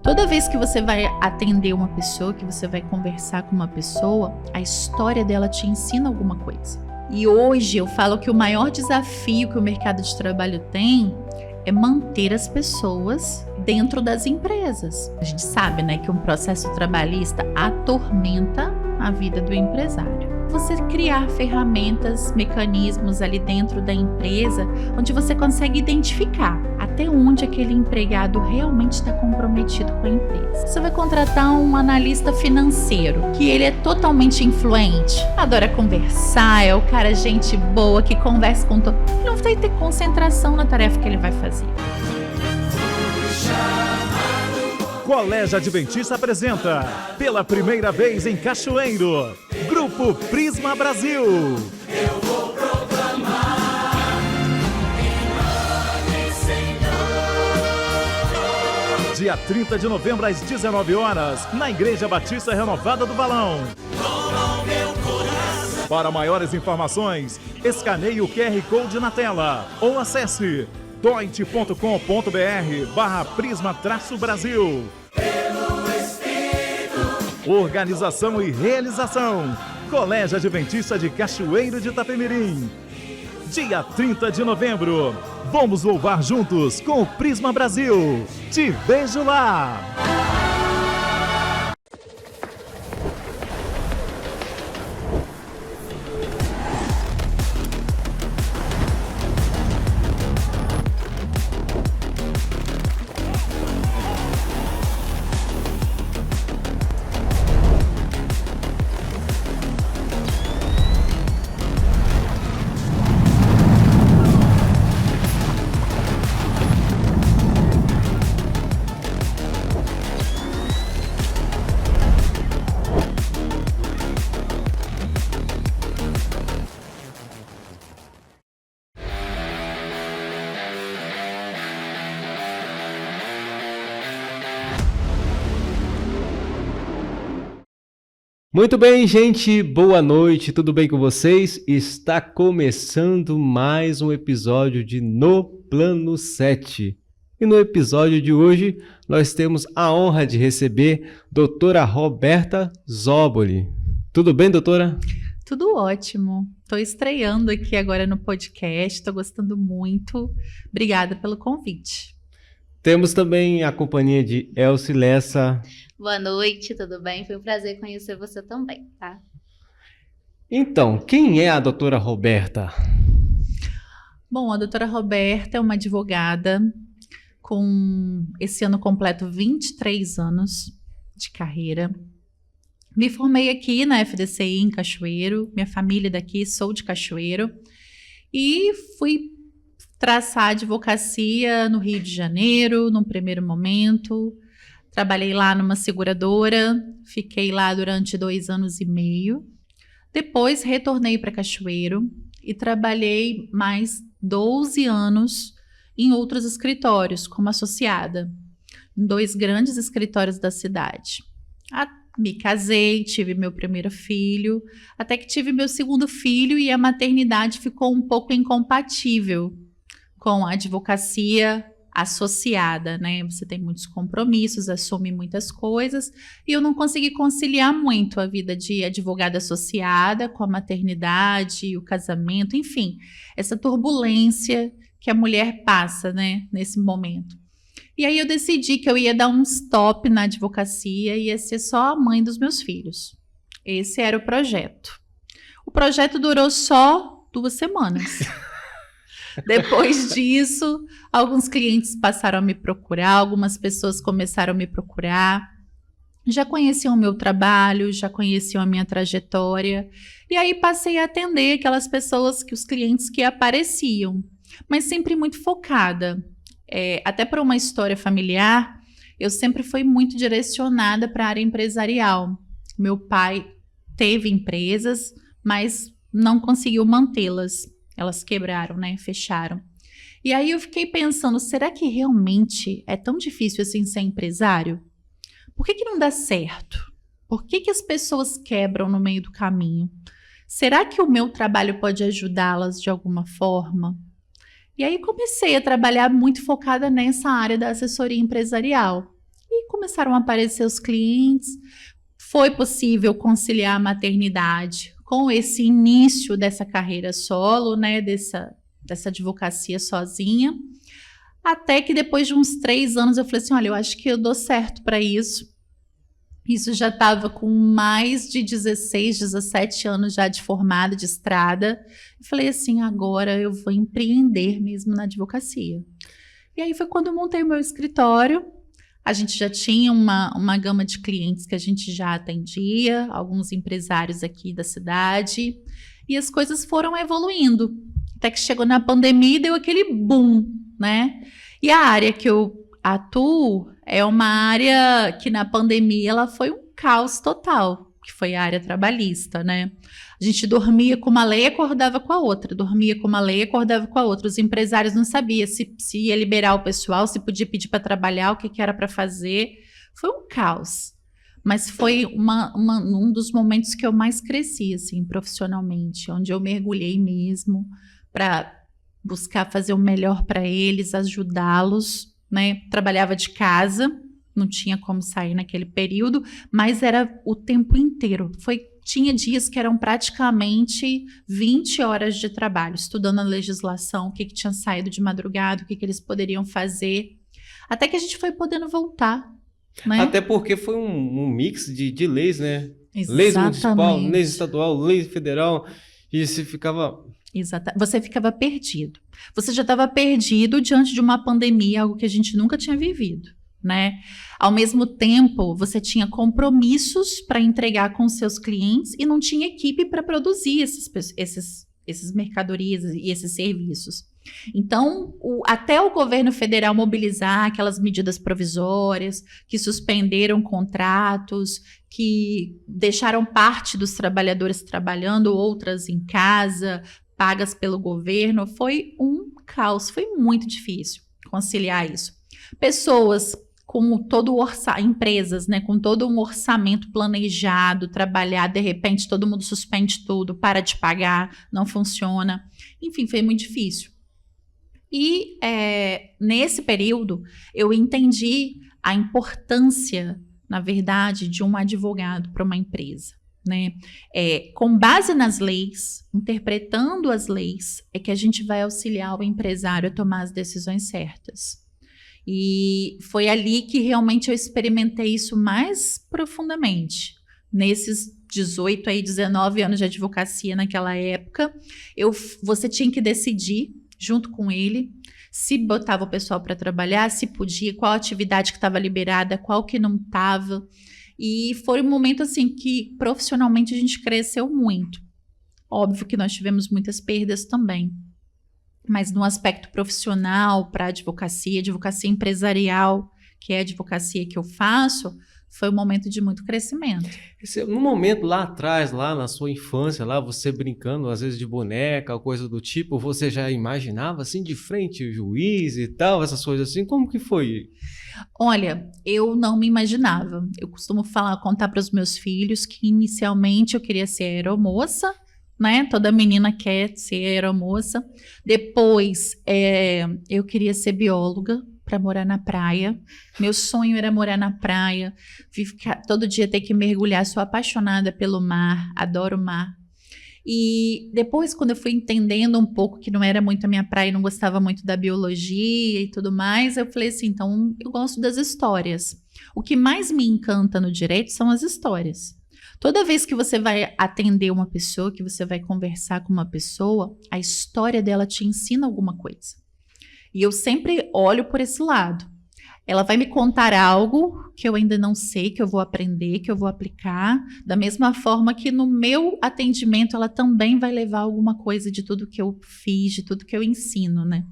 Toda vez que você vai atender uma pessoa, que você vai conversar com uma pessoa, a história dela te ensina alguma coisa. E hoje eu falo que o maior desafio que o mercado de trabalho tem é manter as pessoas dentro das empresas. A gente sabe, né, que um processo trabalhista atormenta a vida do empresário. Você criar ferramentas, mecanismos ali dentro da empresa, onde você consegue identificar até onde aquele empregado realmente está comprometido com a empresa. Você vai contratar um analista financeiro, que ele é totalmente influente, adora conversar, é o cara gente boa, que conversa com todo. Ele não vai ter concentração na tarefa que ele vai fazer. Colégio Adventista apresenta, pela primeira vez em Cachoeiro, Grupo Prisma Brasil. Eu vou proclamar em nome, Senhor. Dia 30 de novembro, às 19 horas, na Igreja Batista Renovada do Balão. Com o meu coração. Para maiores informações, escaneie o QR Code na tela ou acesse doit.com.br/prisma-brasil. Organização e realização, Colégio Adventista de Cachoeiro de Itapemirim. Dia 30 de novembro, vamos louvar juntos com o Prisma Brasil. Te vejo lá! Muito bem, gente, boa noite, tudo bem com vocês? Está começando mais um episódio de No Plano 7. E no episódio de hoje, nós temos a honra de receber doutora Roberta Zoboli. Tudo bem, doutora? Tudo ótimo. Estou estreando aqui agora no podcast, estou gostando muito. Obrigada pelo convite. Temos também a companhia de Elci Lessa. Boa noite, tudo bem? Foi um prazer conhecer você também, tá? Então, quem é a doutora Roberta? Bom, a doutora Roberta é uma advogada com esse ano completo 23 anos de carreira. Me formei aqui na FDCI em Cachoeiro, minha família daqui, sou de Cachoeiro, e fui traçar advocacia no Rio de Janeiro, num primeiro momento. Trabalhei lá numa seguradora, fiquei lá durante 2 anos e meio. Depois retornei para Cachoeiro e trabalhei mais 12 anos em outros escritórios, como associada, em 2 grandes escritórios da cidade. Me casei, tive meu primeiro filho, até que tive meu segundo filho e a maternidade ficou um pouco incompatível com a advocacia associada, né? Você tem muitos compromissos, assume muitas coisas, e eu não consegui conciliar muito a vida de advogada associada com a maternidade, o casamento, enfim, essa turbulência que a mulher passa, né, nesse momento. E aí eu decidi que eu ia dar um stop na advocacia e ia ser só a mãe dos meus filhos. Esse era o projeto. O projeto durou só 2 semanas. Depois disso, alguns clientes passaram a me procurar, algumas pessoas começaram a me procurar, já conheciam o meu trabalho, já conheciam a minha trajetória, e aí passei a atender aquelas pessoas, os clientes que apareciam, mas sempre muito focada. Até por uma história familiar, eu sempre fui muito direcionada para a área empresarial. Meu pai teve empresas, mas não conseguiu mantê-las. Elas quebraram, né? Fecharam. E aí eu fiquei pensando, será que realmente é tão difícil assim ser empresário? Por que não dá certo? Por que as pessoas quebram no meio do caminho? Será que o meu trabalho pode ajudá-las de alguma forma? E aí comecei a trabalhar muito focada nessa área da assessoria empresarial. E começaram a aparecer os clientes. Foi possível conciliar a maternidade com esse início dessa carreira solo, né, dessa advocacia sozinha. Até que depois de uns 3 anos eu falei assim, olha, eu acho que eu dou certo para isso. Isso já estava com mais de 16, 17 anos já de formada, de estrada. Eu falei assim, agora eu vou empreender mesmo na advocacia. E aí foi quando eu montei o meu escritório. A gente já tinha uma gama de clientes que a gente já atendia, alguns empresários aqui da cidade. E as coisas foram evoluindo. Até que chegou na pandemia e deu aquele boom, né? E a área que eu atuo é uma área que na pandemia ela foi um caos total, que foi a área trabalhista, né? A gente dormia com uma lei e acordava com a outra, dormia com uma lei e acordava com a outra. Os empresários não sabiam se ia liberar o pessoal, se podia pedir para trabalhar, o que era para fazer. Foi um caos. Mas foi um dos momentos que eu mais cresci, assim, profissionalmente, onde eu mergulhei mesmo para buscar fazer o melhor para eles, ajudá-los, né? Trabalhava de casa, não tinha como sair naquele período, mas era o tempo inteiro. Tinha dias que eram praticamente 20 horas de trabalho, estudando a legislação, o que tinha saído de madrugada, o que eles poderiam fazer, até que a gente foi podendo voltar, né? Até porque foi um mix de leis, né? Exatamente. Leis municipal, leis estadual, lei federal, e você ficava... Você ficava perdido. Você já estava perdido diante de uma pandemia, algo que a gente nunca tinha vivido, né? Ao mesmo tempo, você tinha compromissos para entregar com seus clientes e não tinha equipe para produzir esses mercadorias e esses serviços. Então, até o governo federal mobilizar aquelas medidas provisórias que suspenderam contratos, que deixaram parte dos trabalhadores trabalhando, outras em casa, pagas pelo governo, foi um caos, foi muito difícil conciliar isso. Pessoas com todo empresas, né, com todo um orçamento planejado, trabalhar, de repente todo mundo suspende tudo, para de pagar, não funciona. Enfim, foi muito difícil. E nesse período eu entendi a importância, na verdade, de um advogado para uma empresa. Né? Com base nas leis, interpretando as leis, é que a gente vai auxiliar o empresário a tomar as decisões certas. E foi ali que realmente eu experimentei isso mais profundamente. Nesses 18 aí, 19 anos de advocacia naquela época, você tinha que decidir, junto com ele, se botava o pessoal para trabalhar, se podia, qual atividade que estava liberada, qual que não estava. E foi um momento assim que profissionalmente a gente cresceu muito. Óbvio que nós tivemos muitas perdas também. Mas no aspecto profissional, para advocacia empresarial, que é a advocacia que eu faço, foi um momento de muito crescimento. No momento lá atrás, lá na sua infância, lá você brincando às vezes de boneca, coisa do tipo, você já imaginava assim de frente o juiz e tal, essas coisas assim? Como que foi? Olha, eu não me imaginava. Eu costumo contar para os meus filhos que inicialmente eu queria ser aeromoça, né? Toda menina quer ser aeromoça. Depois, eu queria ser bióloga para morar na praia. Meu sonho era morar na praia, todo dia ter que mergulhar. Sou apaixonada pelo mar, adoro o mar. E depois, quando eu fui entendendo um pouco que não era muito a minha praia, não gostava muito da biologia e tudo mais, eu falei assim, então eu gosto das histórias. O que mais me encanta no direito são as histórias. Toda vez que você vai atender uma pessoa, que você vai conversar com uma pessoa, a história dela te ensina alguma coisa. E eu sempre olho por esse lado. Ela vai me contar algo que eu ainda não sei, que eu vou aprender, que eu vou aplicar, da mesma forma que no meu atendimento ela também vai levar alguma coisa de tudo que eu fiz, de tudo que eu ensino, né?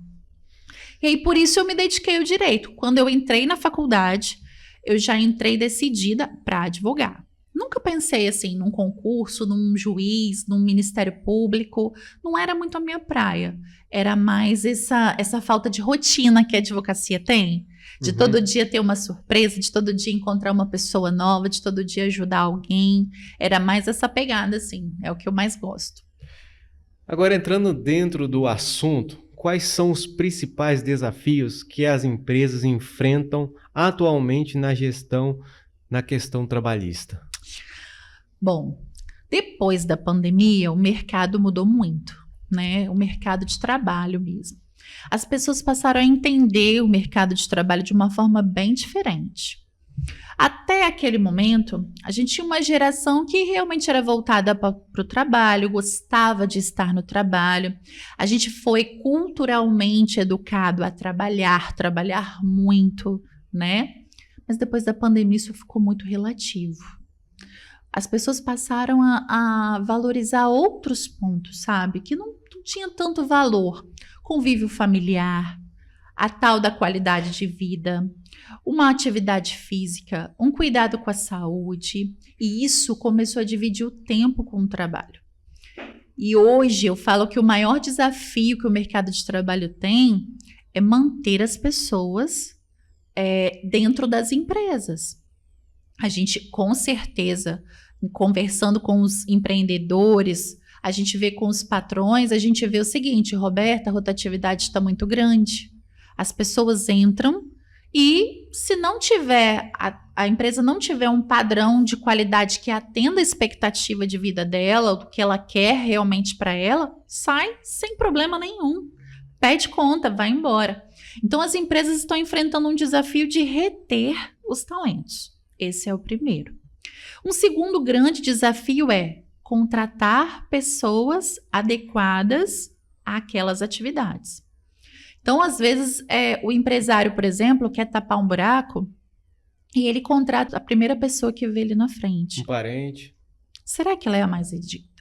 E aí, por isso eu me dediquei ao direito. Quando eu entrei na faculdade, eu já entrei decidida para advogar. Nunca pensei assim num concurso, num juiz, num ministério público. Não era muito a minha praia. Era mais essa falta de rotina que a advocacia tem. De todo dia ter uma surpresa, de todo dia encontrar uma pessoa nova, de todo dia ajudar alguém. Era mais essa pegada, assim. É o que eu mais gosto. Agora, entrando dentro do assunto, quais são os principais desafios que as empresas enfrentam atualmente na gestão, na questão trabalhista? Bom, depois da pandemia, o mercado mudou muito, né? O mercado de trabalho mesmo. As pessoas passaram a entender o mercado de trabalho de uma forma bem diferente. Até aquele momento, a gente tinha uma geração que realmente era voltada para o trabalho, gostava de estar no trabalho. A gente foi culturalmente educado a trabalhar muito, né? Mas depois da pandemia isso ficou muito relativo. As pessoas passaram a valorizar outros pontos, sabe? Que não tinha tanto valor. Convívio familiar, a tal da qualidade de vida, uma atividade física, um cuidado com a saúde, e isso começou a dividir o tempo com o trabalho. E hoje eu falo que o maior desafio que o mercado de trabalho tem é manter as pessoas dentro das empresas. A gente, com certeza, conversando com os empreendedores, a gente vê com os patrões, a gente vê o seguinte: Roberta, a rotatividade está muito grande. As pessoas entram e se não tiver, a empresa não tiver um padrão de qualidade que atenda a expectativa de vida dela, o que ela quer realmente para ela, sai sem problema nenhum. Pede conta, vai embora. Então as empresas estão enfrentando um desafio de reter os talentos. Esse é o primeiro. Um segundo grande desafio é contratar pessoas adequadas àquelas atividades. Então, às vezes, o empresário, por exemplo, quer tapar um buraco e ele contrata a primeira pessoa que vê ele na frente. Um parente. Será que ela é a mais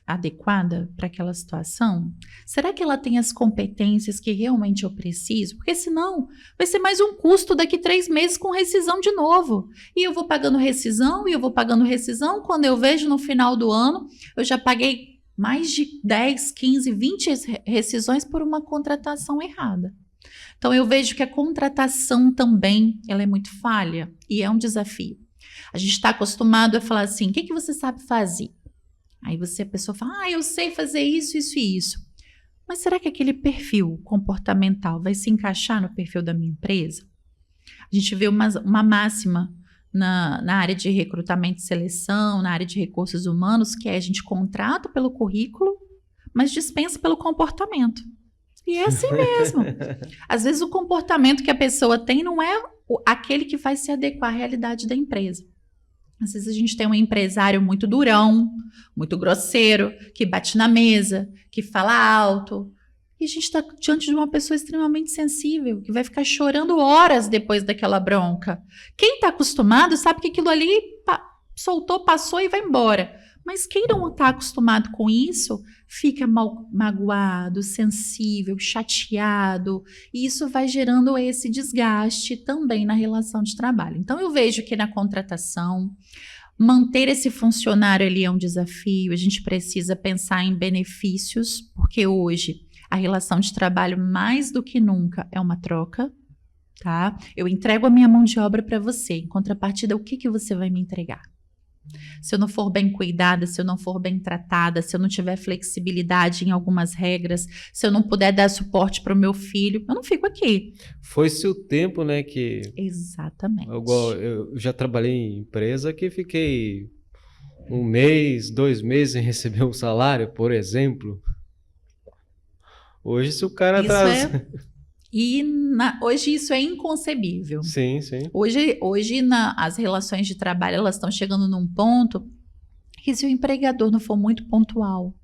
adequada para aquela situação? Será que ela tem as competências que realmente eu preciso? Porque senão vai ser mais um custo daqui 3 meses com rescisão de novo. E eu vou pagando rescisão, quando eu vejo no final do ano, eu já paguei mais de 10, 15, 20 rescisões por uma contratação errada. Então eu vejo que a contratação também ela é muito falha e é um desafio. A gente está acostumado a falar assim: o que você sabe fazer? Aí a pessoa fala: eu sei fazer isso, isso e isso. Mas será que aquele perfil comportamental vai se encaixar no perfil da minha empresa? A gente vê uma máxima na área de recrutamento e seleção, na área de recursos humanos, que é: a gente contrata pelo currículo, mas dispensa pelo comportamento. E é assim mesmo. Às vezes o comportamento que a pessoa tem não é aquele que vai se adequar à realidade da empresa. Às vezes a gente tem um empresário muito durão, muito grosseiro, que bate na mesa, que fala alto. E a gente está diante de uma pessoa extremamente sensível, que vai ficar chorando horas depois daquela bronca. Quem está acostumado sabe que aquilo ali soltou, passou e vai embora. Mas quem não está acostumado com isso, fica magoado, sensível, chateado. E isso vai gerando esse desgaste também na relação de trabalho. Então eu vejo que na contratação, manter esse funcionário ali é um desafio. A gente precisa pensar em benefícios, porque hoje a relação de trabalho, mais do que nunca, é uma troca, tá? Eu entrego a minha mão de obra para você. Em contrapartida, o que você vai me entregar? Se eu não for bem cuidada, se eu não for bem tratada, se eu não tiver flexibilidade em algumas regras, se eu não puder dar suporte para o meu filho, eu não fico aqui. Foi-se o tempo, né, que... Exatamente. Eu já trabalhei em empresa que fiquei 1 mês, 2 meses sem receber um salário, por exemplo. Hoje, se o cara hoje isso é inconcebível. Sim, sim. Hoje as relações de trabalho, elas estão chegando num ponto que, se o empregador não for muito pontual,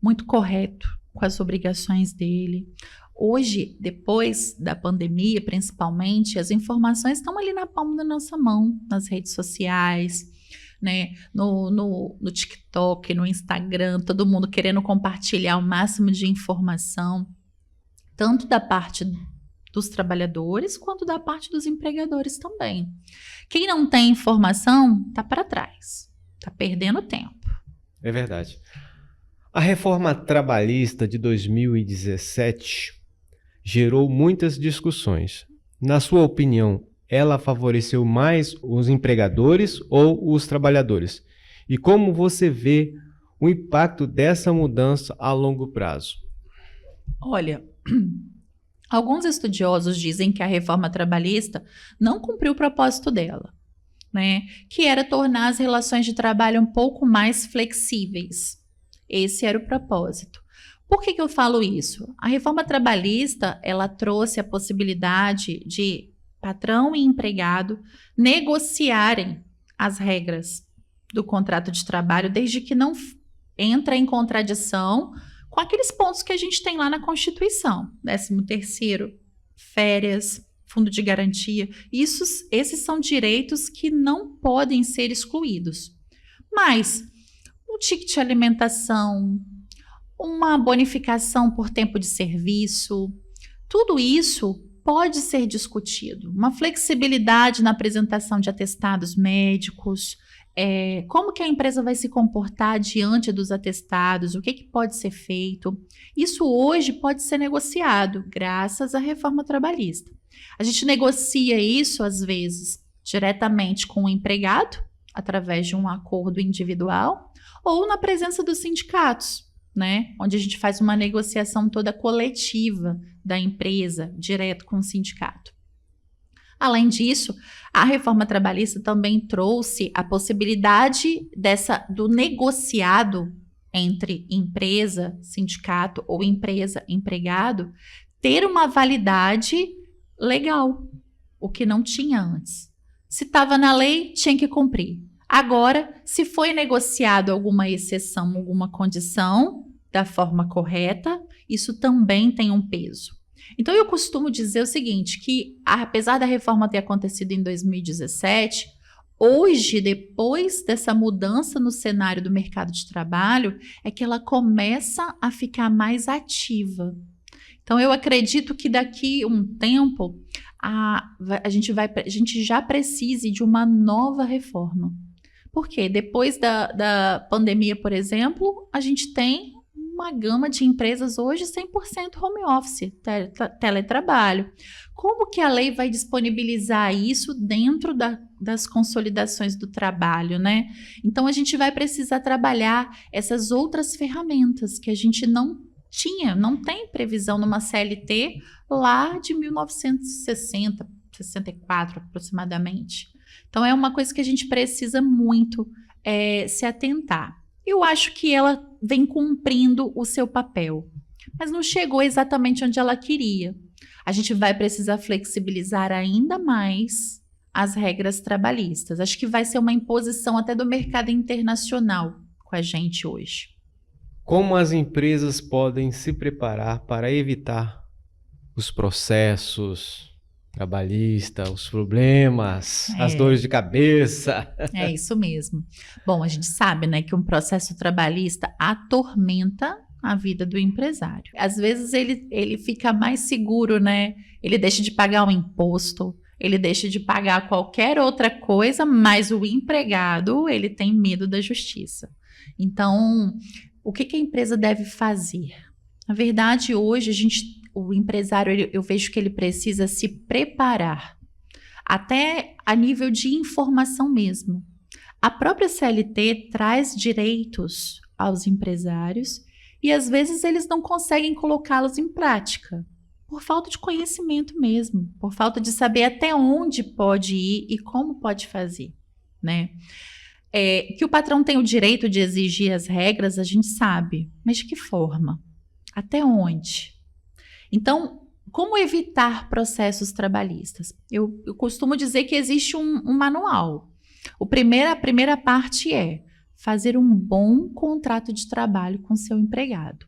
muito correto com as obrigações dele, hoje, depois da pandemia, principalmente, as informações estão ali na palma da nossa mão, nas redes sociais, né? No TikTok, no Instagram, todo mundo querendo compartilhar o máximo de informação, tanto da parte dos trabalhadores quanto da parte dos empregadores também. Quem não tem informação está para trás, está perdendo tempo. É verdade. A reforma trabalhista de 2017 gerou muitas discussões. Na sua opinião, ela favoreceu mais os empregadores ou os trabalhadores? E como você vê o impacto dessa mudança a longo prazo? Olha, Alguns estudiosos dizem que a reforma trabalhista não cumpriu o propósito dela, né? Que era tornar as relações de trabalho um pouco mais flexíveis. Esse era o propósito. Por que eu falo isso? A reforma trabalhista, ela trouxe a possibilidade de patrão e empregado negociarem as regras do contrato de trabalho, desde que não entra em contradição com aqueles pontos que a gente tem lá na Constituição. 13º, férias, fundo de garantia. Esses são direitos que não podem ser excluídos. Mas um ticket de alimentação, uma bonificação por tempo de serviço, tudo isso pode ser discutido. Uma flexibilidade na apresentação de atestados médicos, como que a empresa vai se comportar diante dos atestados, o que pode ser feito. Isso hoje pode ser negociado, graças à reforma trabalhista. A gente negocia isso, às vezes, diretamente com o empregado, através de um acordo individual, ou na presença dos sindicatos, né? Onde a gente faz uma negociação toda coletiva da empresa, direto com o sindicato. Além disso, a reforma trabalhista também trouxe a possibilidade do negociado entre empresa, sindicato ou empresa, empregado, ter uma validade legal, o que não tinha antes. Se estava na lei, tinha que cumprir. Agora, se foi negociado alguma exceção, alguma condição da forma correta, isso também tem um peso. Então, eu costumo dizer o seguinte, que apesar da reforma ter acontecido em 2017, hoje, depois dessa mudança no cenário do mercado de trabalho, é que ela começa a ficar mais ativa. Então, eu acredito que daqui um tempo, a gente já precise de uma nova reforma. Por quê? Depois da pandemia, por exemplo, a gente tem uma gama de empresas hoje 100% home office, teletrabalho. Como que a lei vai disponibilizar isso dentro das consolidações do trabalho, né? Então, a gente vai precisar trabalhar essas outras ferramentas que a gente não tem previsão numa CLT lá de 1960, 64 aproximadamente. Então, é uma coisa que a gente precisa muito se atentar. Eu acho que ela vem cumprindo o seu papel, mas não chegou exatamente onde ela queria. A gente vai precisar flexibilizar ainda mais as regras trabalhistas. Acho que vai ser uma imposição até do mercado internacional com a gente hoje. Como as empresas podem se preparar para evitar os processos trabalhistas, os problemas, as dores de cabeça? É isso mesmo. Bom, a gente sabe, né, que um processo trabalhista atormenta a vida do empresário. Às vezes ele fica mais seguro, né? Ele deixa de pagar um imposto, ele deixa de pagar qualquer outra coisa, mas o empregado, ele tem medo da justiça. Então, o que a empresa deve fazer? Na verdade, hoje, o empresário, eu vejo que ele precisa se preparar, até a nível de informação mesmo. A própria CLT traz direitos aos empresários e, às vezes, eles não conseguem colocá-los em prática, por falta de conhecimento mesmo, por falta de saber até onde pode ir e como pode fazer, né? Que o patrão tem o direito de exigir as regras, a gente sabe, mas de que forma? Até onde? Então, como evitar processos trabalhistas? Eu costumo dizer que existe um manual. A primeira parte é fazer um bom contrato de trabalho com seu empregado.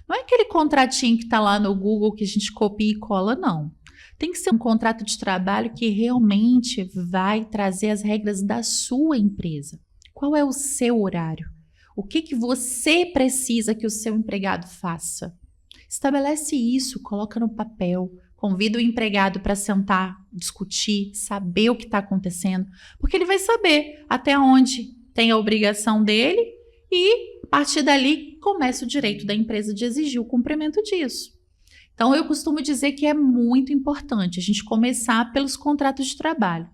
Não é aquele contratinho que está lá no Google que a gente copia e cola, não. Tem que ser um contrato de trabalho que realmente vai trazer as regras da sua empresa. Qual é o seu horário? O que você precisa que o seu empregado faça? Estabelece isso, coloca no papel, convida o empregado para sentar, discutir, saber o que está acontecendo, porque ele vai saber até onde tem a obrigação dele e, a partir dali, começa o direito da empresa de exigir o cumprimento disso. Então, eu costumo dizer que é muito importante a gente começar pelos contratos de trabalho.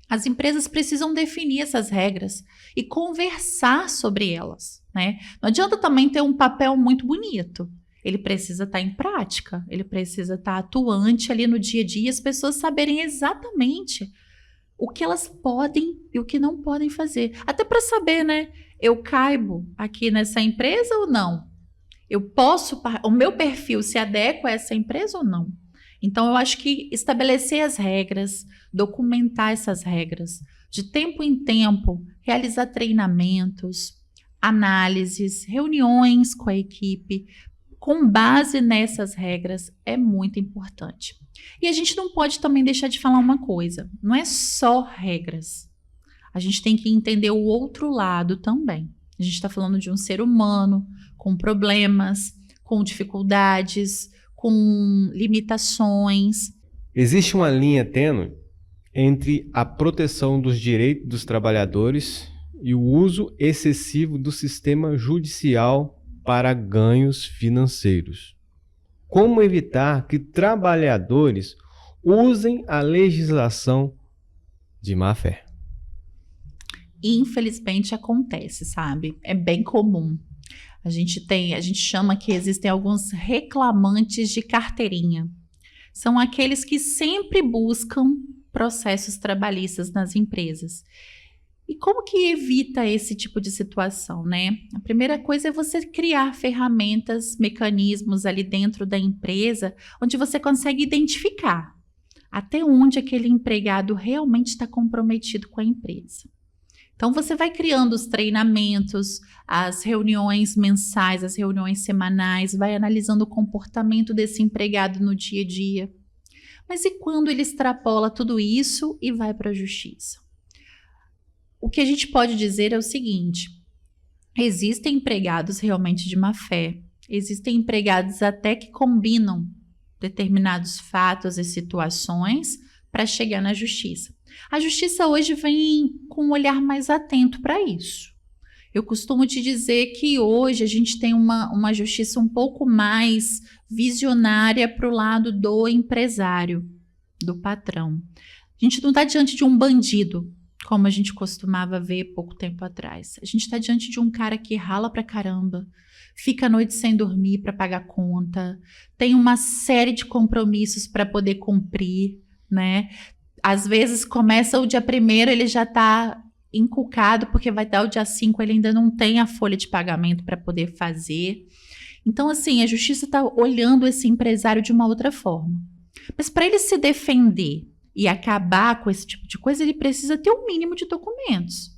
As empresas precisam definir essas regras e conversar sobre elas, né? Não adianta também ter um papel muito bonito. ele precisa estar em prática, ele precisa estar atuante ali no dia a dia, as pessoas saberem exatamente o que elas podem e o que não podem fazer. Até para saber, né? Eu caibo aqui nessa empresa ou não? Eu posso, o meu perfil se adequa a essa empresa ou não? Então, eu acho que estabelecer as regras, documentar essas regras, de tempo em tempo, realizar treinamentos, análises, reuniões com a equipe, com base nessas regras, é muito importante. E a gente não pode também deixar de falar uma coisa, não é só regras. A gente tem que entender o outro lado também. A gente está falando de um ser humano com problemas, com dificuldades, com limitações. Existe uma linha tênue entre a proteção dos direitos dos trabalhadores e o uso excessivo do sistema judicial para ganhos financeiros. Como evitar que trabalhadores usem a legislação de má fé? Infelizmente acontece, sabe? É bem comum. A gente chama que existem alguns reclamantes de carteirinha. São aqueles que sempre buscam processos trabalhistas nas empresas. E como que evita esse tipo de situação, né? A primeira coisa é você criar ferramentas, mecanismos ali dentro da empresa, onde você consegue identificar até onde aquele empregado realmente está comprometido com a empresa. Então, você vai criando os treinamentos, as reuniões mensais, as reuniões semanais, vai analisando o comportamento desse empregado no dia a dia. Mas e quando ele extrapola tudo isso e vai para a justiça? O que a gente pode dizer é o seguinte: existem empregados realmente de má fé, existem empregados até que combinam determinados fatos e situações para chegar na justiça. A justiça hoje vem com um olhar mais atento para isso. Eu costumo te dizer que hoje a gente tem uma justiça um pouco mais visionária para o lado do empresário, do patrão. A gente não está diante de um bandido, como a gente costumava ver pouco tempo atrás. A gente está diante de um cara que rala pra caramba, fica a noite sem dormir para pagar conta, tem uma série de compromissos para poder cumprir, né? Às vezes começa o dia 1º, ele já está encucado, porque vai dar o dia 5, ele ainda não tem a folha de pagamento para poder fazer. Então, assim, a justiça está olhando esse empresário de uma outra forma. Mas para ele se defender e acabar com esse tipo de coisa, ele precisa ter um mínimo de documentos.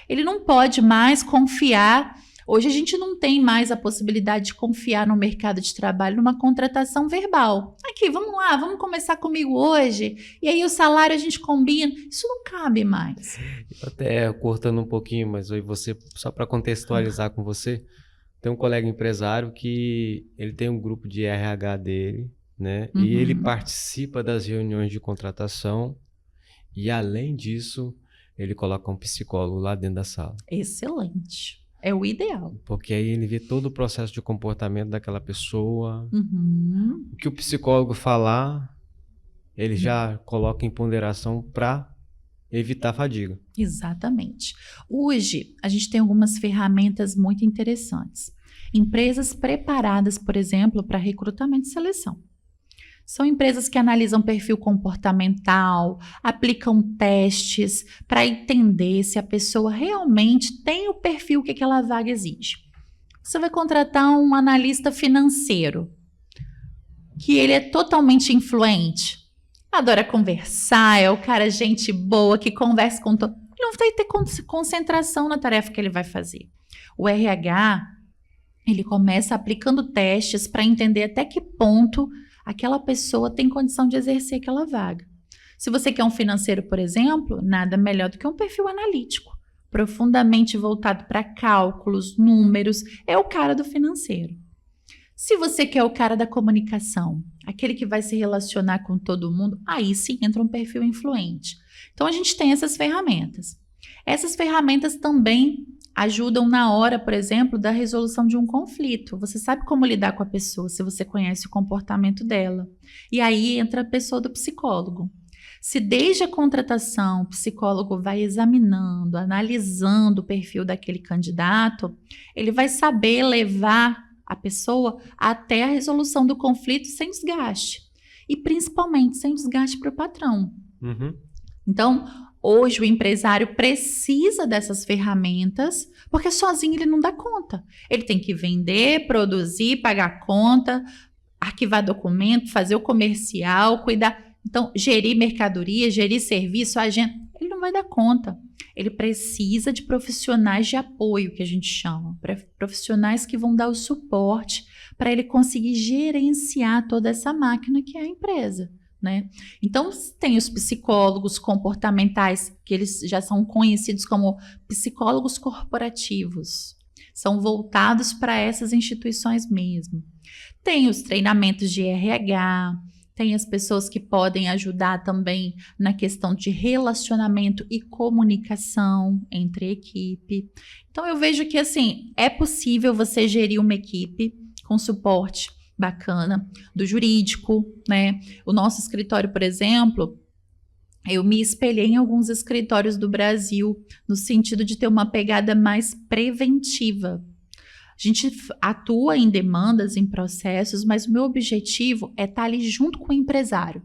Ele não pode mais confiar. Hoje a gente não tem mais a possibilidade de confiar no mercado de trabalho numa contratação verbal. Aqui, vamos lá, vamos começar comigo hoje, e aí o salário a gente combina. Isso não cabe mais. Até cortando um pouquinho, mas aí você, só para contextualizar com você, tem um colega empresário que ele tem um grupo de RH dele, né? E ele participa das reuniões de contratação e, além disso, ele coloca um psicólogo lá dentro da sala. Excelente. É o ideal. Porque aí ele vê todo o processo de comportamento daquela pessoa. O que o psicólogo falar, ele já coloca em ponderação para evitar fadiga. Exatamente. Hoje, a gente tem algumas ferramentas muito interessantes. Empresas preparadas, por exemplo, para recrutamento e seleção. São empresas que analisam perfil comportamental, aplicam testes para entender se a pessoa realmente tem o perfil que aquela vaga exige. Você vai contratar um analista financeiro, que ele é totalmente influente, adora conversar, é o cara gente boa, que conversa com todo. Ele não vai ter concentração na tarefa que ele vai fazer. O RH, ele começa aplicando testes para entender até que ponto aquela pessoa tem condição de exercer aquela vaga. Se você quer um financeiro, por exemplo, nada melhor do que um perfil analítico, profundamente voltado para cálculos, números, é o cara do financeiro. Se você quer o cara da comunicação, aquele que vai se relacionar com todo mundo, aí sim entra um perfil influente. Então a gente tem essas ferramentas. Essas ferramentas também ajudam na hora, por exemplo, da resolução de um conflito. Você sabe como lidar com a pessoa, se você conhece o comportamento dela. E aí entra a pessoa do psicólogo. Se desde a contratação o psicólogo vai examinando, analisando o perfil daquele candidato, ele vai saber levar a pessoa até a resolução do conflito sem desgaste. E principalmente sem desgaste para o patrão. Uhum. Então, hoje o empresário precisa dessas ferramentas, porque sozinho ele não dá conta. Ele tem que vender, produzir, pagar conta, arquivar documento, fazer o comercial, cuidar. Então, gerir mercadoria, gerir serviço, agenda, ele não vai dar conta. Ele precisa de profissionais de apoio, que a gente chama, profissionais que vão dar o suporte para ele conseguir gerenciar toda essa máquina que é a empresa, né? Então, tem os psicólogos comportamentais, que eles já são conhecidos como psicólogos corporativos, são voltados para essas instituições mesmo. Tem os treinamentos de RH, tem as pessoas que podem ajudar também na questão de relacionamento e comunicação entre a equipe. Então, eu vejo que, assim, é possível você gerir uma equipe com suporte bacana do jurídico, né? O nosso escritório, por exemplo, eu me espelhei em alguns escritórios do Brasil no sentido de ter uma pegada mais preventiva. A gente atua em demandas, em processos, mas o meu objetivo é estar ali junto com o empresário,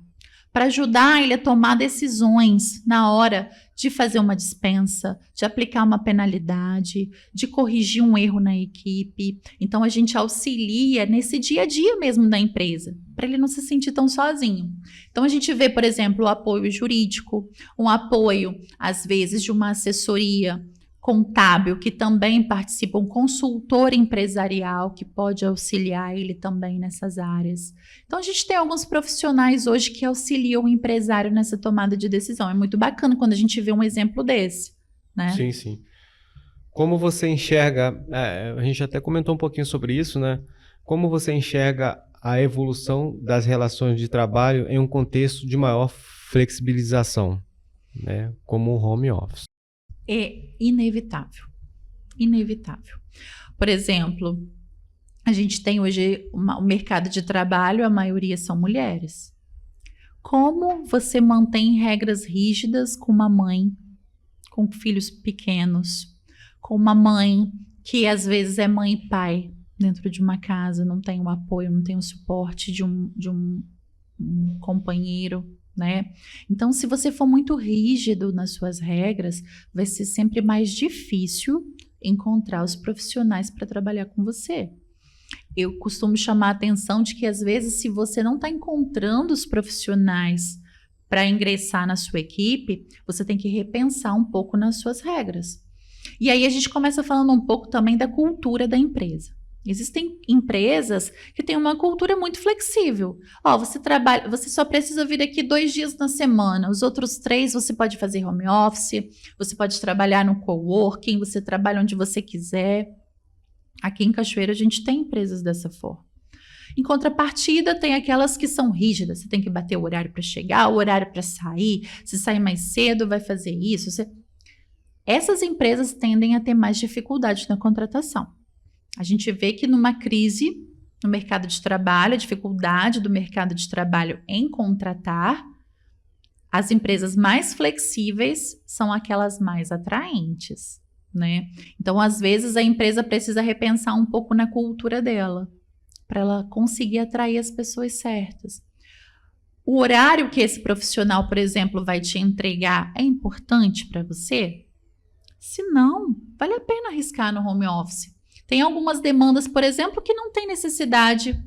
para ajudar ele a tomar decisões na hora de fazer uma dispensa, de aplicar uma penalidade, de corrigir um erro na equipe. Então, a gente auxilia nesse dia a dia mesmo da empresa, para ele não se sentir tão sozinho. Então, a gente vê, por exemplo, o apoio jurídico, um apoio, às vezes, de uma assessoria contábil, que também participa, um consultor empresarial que pode auxiliar ele também nessas áreas. Então, a gente tem alguns profissionais hoje que auxiliam o empresário nessa tomada de decisão. É muito bacana quando a gente vê um exemplo desse, né? Sim, sim. Como você enxerga, a gente até comentou um pouquinho sobre isso, né? Como você enxerga a evolução das relações de trabalho em um contexto de maior flexibilização, né? Como o home office? É inevitável. Inevitável. Por exemplo, a gente tem hoje o mercado de trabalho, a maioria são mulheres. Como você mantém regras rígidas com uma mãe, com filhos pequenos, com uma mãe que às vezes é mãe e pai dentro de uma casa, não tem o apoio, não tem o suporte de um companheiro, né? Então, se você for muito rígido nas suas regras, vai ser sempre mais difícil encontrar os profissionais para trabalhar com você. Eu costumo chamar a atenção de que, às vezes, se você não está encontrando os profissionais para ingressar na sua equipe, você tem que repensar um pouco nas suas regras. E aí a gente começa falando um pouco também da cultura da empresa. Existem empresas que têm uma cultura muito flexível. Você só precisa vir aqui 2 dias na semana. Os outros 3 você pode fazer home office, você pode trabalhar no coworking, você trabalha onde você quiser. Aqui em Cachoeira a gente tem empresas dessa forma. Em contrapartida, tem aquelas que são rígidas. Você tem que bater o horário para chegar, o horário para sair. Se sair mais cedo, vai fazer isso. Essas empresas tendem a ter mais dificuldade na contratação. A gente vê que numa crise no mercado de trabalho, a dificuldade do mercado de trabalho em contratar, as empresas mais flexíveis são aquelas mais atraentes, né? Então, às vezes, a empresa precisa repensar um pouco na cultura dela, para ela conseguir atrair as pessoas certas. O horário que esse profissional, por exemplo, vai te entregar é importante para você? Se não, vale a pena arriscar no home office. Tem algumas demandas, por exemplo, que não tem necessidade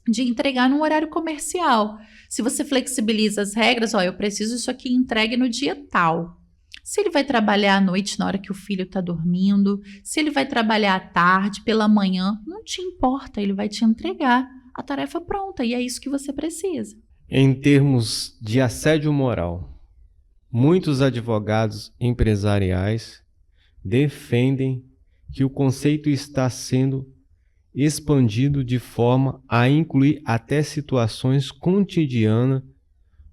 de entregar num horário comercial. Se você flexibiliza as regras, eu preciso isso aqui entregue no dia tal. Se ele vai trabalhar à noite na hora que o filho está dormindo, se ele vai trabalhar à tarde, pela manhã, não te importa, ele vai te entregar a tarefa pronta e é isso que você precisa. Em termos de assédio moral, muitos advogados empresariais defendem que o conceito está sendo expandido de forma a incluir até situações cotidianas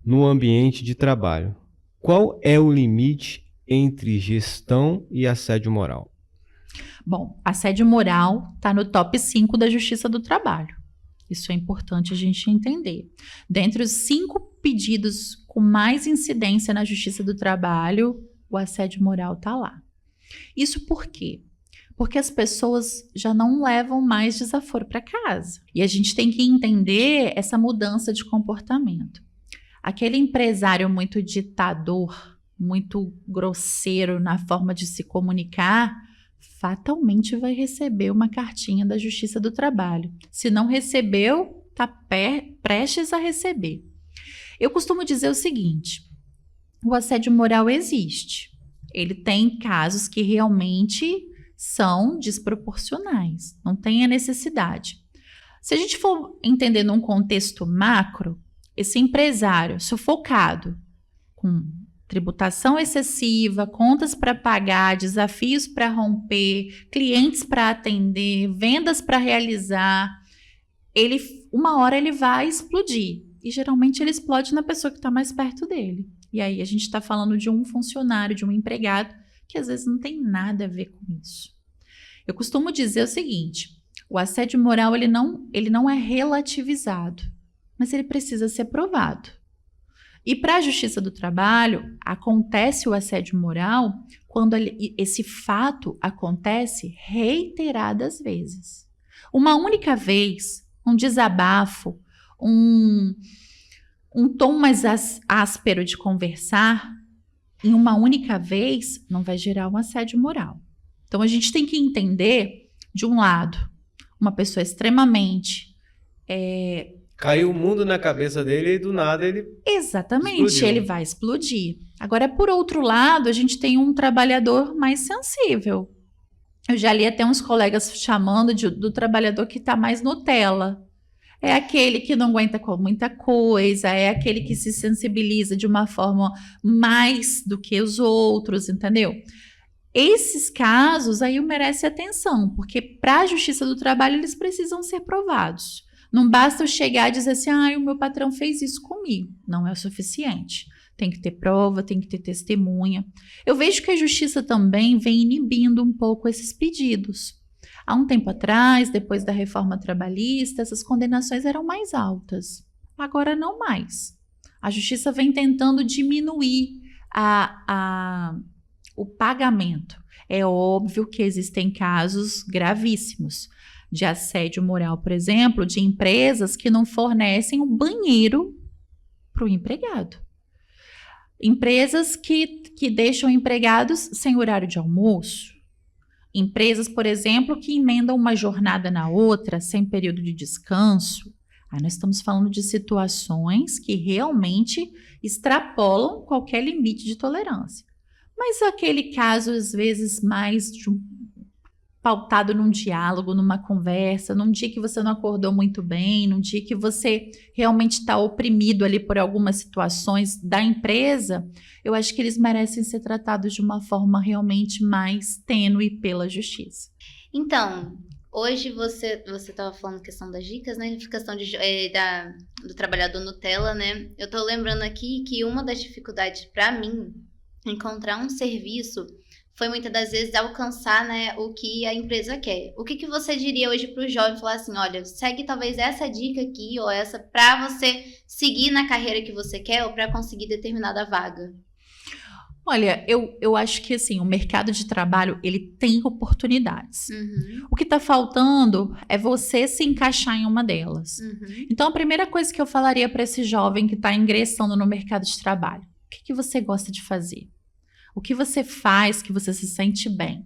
no ambiente de trabalho. Qual é o limite entre gestão e assédio moral? Bom, assédio moral está no top 5 da Justiça do Trabalho. Isso é importante a gente entender. Dentre os 5 pedidos com mais incidência na Justiça do Trabalho, o assédio moral está lá. Isso por quê? Porque as pessoas já não levam mais desaforo para casa. E a gente tem que entender essa mudança de comportamento. Aquele empresário muito ditador, muito grosseiro na forma de se comunicar, fatalmente vai receber uma cartinha da Justiça do Trabalho. Se não recebeu, está prestes a receber. Eu costumo dizer o seguinte: o assédio moral existe. Ele tem casos que realmente são desproporcionais, não tem a necessidade. Se a gente for entender num contexto macro, esse empresário sufocado, com tributação excessiva, contas para pagar, desafios para romper, clientes para atender, vendas para realizar, uma hora ele vai explodir. E geralmente ele explode na pessoa que está mais perto dele. E aí a gente está falando de um funcionário, de um empregado, que às vezes não tem nada a ver com isso. Eu costumo dizer o seguinte: o assédio moral ele não é relativizado, mas ele precisa ser provado. E para a Justiça do Trabalho, acontece o assédio moral quando esse fato acontece reiteradas vezes. Uma única vez, um desabafo, um tom mais áspero de conversar, em uma única vez, não vai gerar um assédio moral. Então, a gente tem que entender, de um lado, uma pessoa extremamente... Caiu o mundo na cabeça dele e do nada ele... Exatamente, explodiu. ele vai explodir. Agora, por outro lado, a gente tem um trabalhador mais sensível. Eu já li até uns colegas chamando do trabalhador que está mais Nutella. É aquele que não aguenta com muita coisa, é aquele que se sensibiliza de uma forma mais do que os outros, entendeu? Esses casos aí merecem atenção, porque para a Justiça do Trabalho eles precisam ser provados. Não basta eu chegar e dizer assim, o meu patrão fez isso comigo. Não é o suficiente. Tem que ter prova, tem que ter testemunha. Eu vejo que a Justiça também vem inibindo um pouco esses pedidos. Há um tempo atrás, depois da reforma trabalhista, essas condenações eram mais altas. Agora não mais. A Justiça vem tentando diminuir o pagamento. É óbvio que existem casos gravíssimos de assédio moral, por exemplo, de empresas que não fornecem um banheiro para o empregado. Empresas que deixam empregados sem horário de almoço. Empresas, por exemplo, que emendam uma jornada na outra, sem período de descanso. Aí nós estamos falando de situações que realmente extrapolam qualquer limite de tolerância. Mas aquele caso, às vezes, mais pautado num diálogo, numa conversa, num dia que você não acordou muito bem, num dia que você realmente está oprimido ali por algumas situações da empresa, eu acho que eles merecem ser tratados de uma forma realmente mais tênue pela justiça. Então, hoje você estava falando questão das dicas, né? Questão do trabalhador Nutella, né? Eu estou lembrando aqui que uma das dificuldades para mim encontrar um serviço foi muitas das vezes alcançar, né, o que a empresa quer. O que você diria hoje para o jovem falar assim, olha, segue talvez essa dica aqui ou essa para você seguir na carreira que você quer ou para conseguir determinada vaga? Olha, eu acho que assim, o mercado de trabalho, ele tem oportunidades. Uhum. O que está faltando é você se encaixar em uma delas. Uhum. Então, a primeira coisa que eu falaria para esse jovem que está ingressando no mercado de trabalho, o que você gosta de fazer? O que você faz que você se sente bem?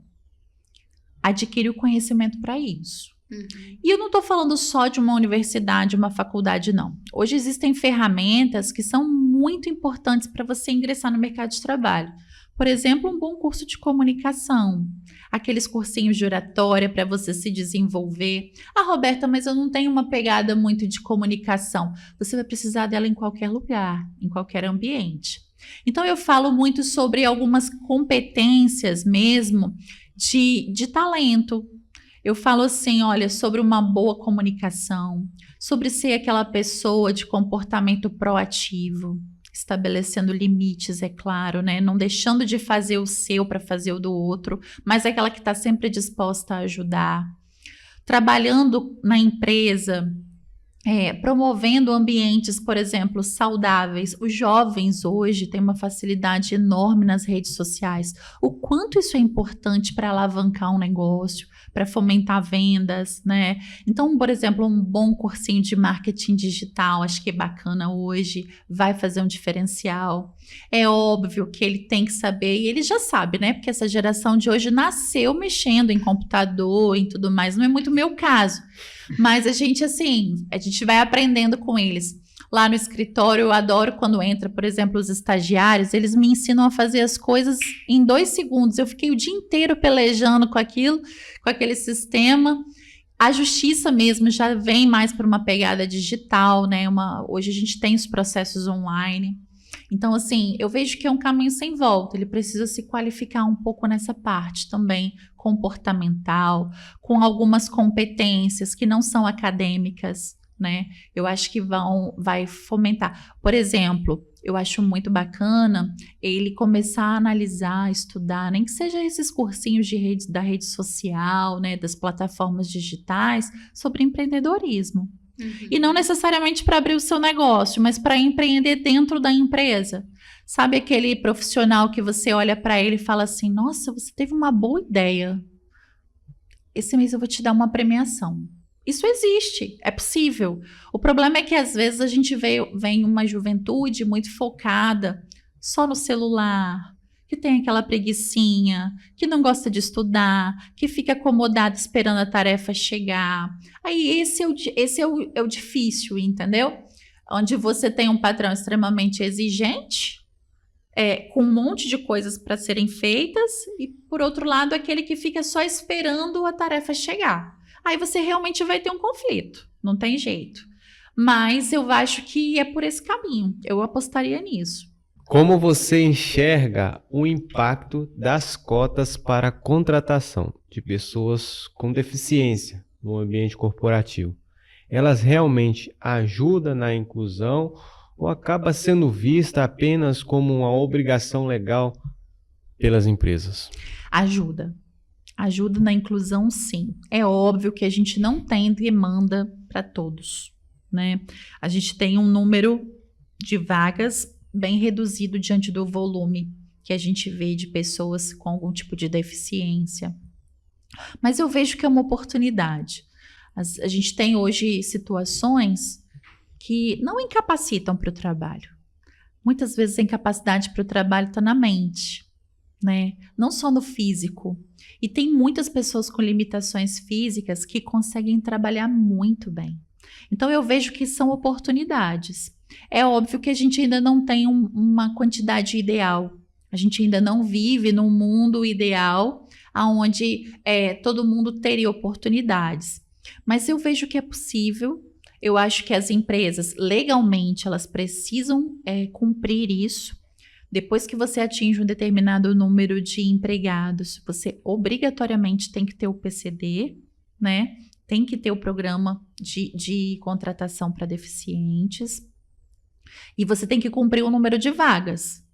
Adquire o conhecimento para isso. Uhum. E eu não estou falando só de uma universidade, uma faculdade, não. Hoje existem ferramentas que são muito importantes para você ingressar no mercado de trabalho. Por exemplo, um bom curso de comunicação, aqueles cursinhos de oratória para você se desenvolver. Roberta, mas eu não tenho uma pegada muito de comunicação. Você vai precisar dela em qualquer lugar, em qualquer ambiente. Então, eu falo muito sobre algumas competências mesmo de talento. Eu falo assim, olha, sobre uma boa comunicação, sobre ser aquela pessoa de comportamento proativo, estabelecendo limites, é claro, né? Não deixando de fazer o seu para fazer o do outro, mas aquela que está sempre disposta a ajudar. Trabalhando na empresa, promovendo ambientes, por exemplo, saudáveis. Os jovens hoje têm uma facilidade enorme nas redes sociais. O quanto isso é importante para alavancar um negócio, para fomentar vendas, né? Então, por exemplo, um bom cursinho de marketing digital, acho que é bacana hoje, vai fazer um diferencial. É óbvio que ele tem que saber, e ele já sabe, né? Porque essa geração de hoje nasceu mexendo em computador e tudo mais. Não é muito meu caso. Mas a gente vai aprendendo com eles. Lá no escritório, eu adoro quando entra, por exemplo, os estagiários, eles me ensinam a fazer as coisas em 2 segundos. Eu fiquei o dia inteiro pelejando com aquilo, com aquele sistema. A justiça mesmo já vem mais para uma pegada digital, né? Hoje a gente tem os processos online. Então, assim, eu vejo que é um caminho sem volta. Ele precisa se qualificar um pouco nessa parte também comportamental, com algumas competências que não são acadêmicas, né? Eu acho que vai fomentar. Por exemplo, eu acho muito bacana ele começar a analisar, estudar, nem que seja esses cursinhos da rede social, né, das plataformas digitais, sobre empreendedorismo. Uhum. E não necessariamente para abrir o seu negócio, mas para empreender dentro da empresa. Sabe aquele profissional que você olha para ele e fala assim: nossa, você teve uma boa ideia. Esse mês eu vou te dar uma premiação. Isso existe, é possível. O problema é que às vezes a gente vem uma juventude muito focada só no celular, que tem aquela preguicinha, que não gosta de estudar, que fica acomodado esperando a tarefa chegar. Aí esse é o difícil, entendeu? Onde você tem um patrão extremamente exigente, com um monte de coisas para serem feitas, e por outro lado, aquele que fica só esperando a tarefa chegar. Aí você realmente vai ter um conflito, não tem jeito. Mas eu acho que é por esse caminho, eu apostaria nisso. Como você enxerga o impacto das cotas para a contratação de pessoas com deficiência no ambiente corporativo? Elas realmente ajudam na inclusão ou acaba sendo vista apenas como uma obrigação legal pelas empresas? Ajuda. Ajuda na inclusão, sim. É óbvio que a gente não tem demanda para todos, né? A gente tem um número de vagas bem reduzido diante do volume que a gente vê de pessoas com algum tipo de deficiência. Mas eu vejo que é uma oportunidade. A gente tem hoje situações que não incapacitam para o trabalho. Muitas vezes a incapacidade para o trabalho está na mente, né? Não só no físico. E tem muitas pessoas com limitações físicas que conseguem trabalhar muito bem. Então eu vejo que são oportunidades. É óbvio que a gente ainda não tem uma quantidade ideal. A gente ainda não vive num mundo ideal onde todo mundo teria oportunidades. Mas eu vejo que é possível. Eu acho que as empresas, legalmente, elas precisam cumprir isso. Depois que você atinge um determinado número de empregados, você obrigatoriamente tem que ter o PCD, né? Tem que ter o programa de contratação para deficientes. E você tem que cumprir o número de vagas.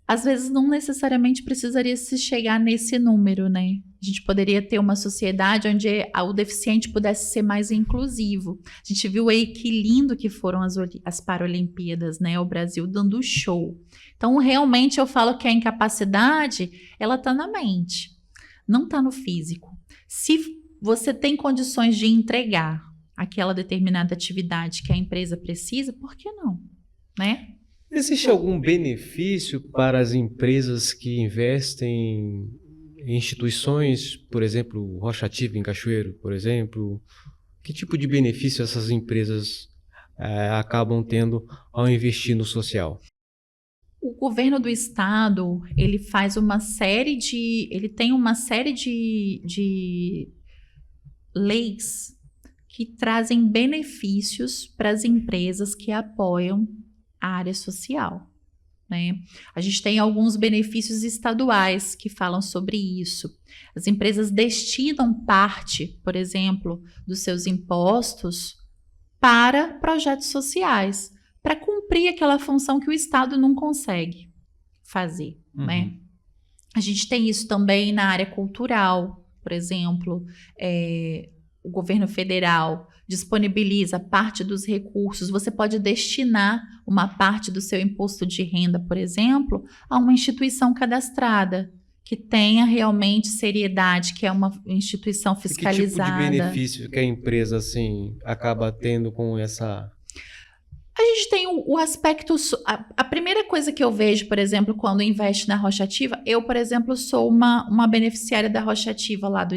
Às vezes não necessariamente precisaria se chegar nesse número, né? A gente poderia ter uma sociedade onde o deficiente pudesse ser mais inclusivo. A gente viu aí que lindo que foram as Paralimpíadas, né? O Brasil dando show. Então, realmente eu falo que a incapacidade, ela tá na mente, não tá no físico. Se você tem condições de entregar aquela determinada atividade que a empresa precisa, por que não, né? Existe algum benefício para as empresas que investem em instituições, por exemplo, Rocha Ativa em Cachoeiro, por exemplo? Que tipo de benefício essas empresas acabam tendo ao investir no social? O governo do estado, ele tem uma série de leis que trazem benefícios para as empresas que apoiam a área social, né? A gente tem alguns benefícios estaduais que falam sobre isso. As empresas destinam parte, por exemplo, dos seus impostos para projetos sociais, para cumprir aquela função que o Estado não consegue fazer, né? A gente tem isso também na área cultural, por exemplo, o governo federal disponibiliza parte dos recursos, você pode destinar uma parte do seu imposto de renda, por exemplo, a uma instituição cadastrada, que tenha realmente seriedade, que é uma instituição fiscalizada. E que tipo de benefício que a empresa assim acaba tendo com essa... A gente tem o aspecto... A primeira coisa que eu vejo, por exemplo, quando investe na Rocha Ativa, eu, por exemplo, sou uma beneficiária da Rocha Ativa lá